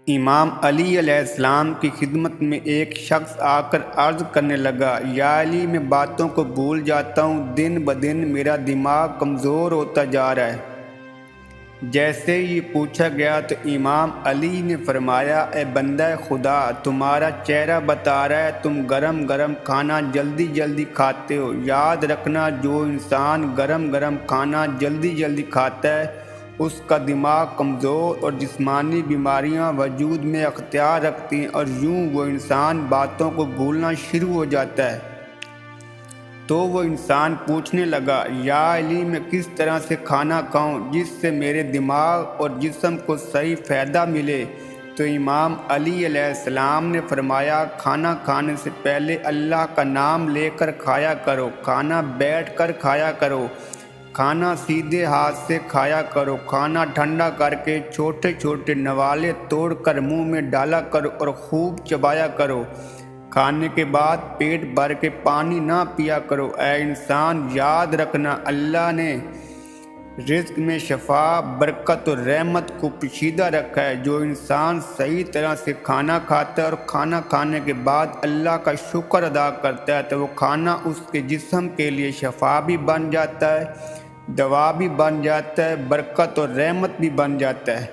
امام علی علیہ السلام کی خدمت میں ایک شخص آ کر عرض کرنے لگا، یا علی، میں باتوں کو بھول جاتا ہوں، دن بدن میرا دماغ کمزور ہوتا جا رہا ہے۔ جیسے یہ پوچھا گیا تو امام علی نے فرمایا، اے بندہ خدا، تمہارا چہرہ بتا رہا ہے تم گرم گرم کھانا جلدی جلدی کھاتے ہو۔ یاد رکھنا، جو انسان گرم گرم کھانا جلدی جلدی کھاتا ہے اس کا دماغ کمزور اور جسمانی بیماریاں وجود میں اختیار رکھتی ہیں، اور یوں وہ انسان باتوں کو بھولنا شروع ہو جاتا ہے۔ تو وہ انسان پوچھنے لگا، یا علی، میں کس طرح سے کھانا کھاؤں جس سے میرے دماغ اور جسم کو صحیح فائدہ ملے؟ تو امام علی علیہ السلام نے فرمایا، کھانا کھانے سے پہلے اللہ کا نام لے کر کھایا کرو، کھانا بیٹھ کر کھایا کرو، کھانا سیدھے ہاتھ سے کھایا کرو، کھانا ٹھنڈا کر کے چھوٹے چھوٹے نوالے توڑ کر منہ میں ڈالا کرو اور خوب چبایا کرو، کھانے کے بعد پیٹ بھر کے پانی نہ پیا کرو۔ اے انسان، یاد رکھنا، اللہ نے رزق میں شفا، برکت اور رحمت کو پوشیدہ رکھا ہے۔ جو انسان صحیح طرح سے کھانا کھاتا ہے اور کھانا کھانے کے بعد اللہ کا شکر ادا کرتا ہے تو وہ کھانا اس کے جسم کے لیے شفا بھی بن جاتا ہے، دوا بھی بن جاتا ہے، برکت اور رحمت بھی بن جاتا ہے۔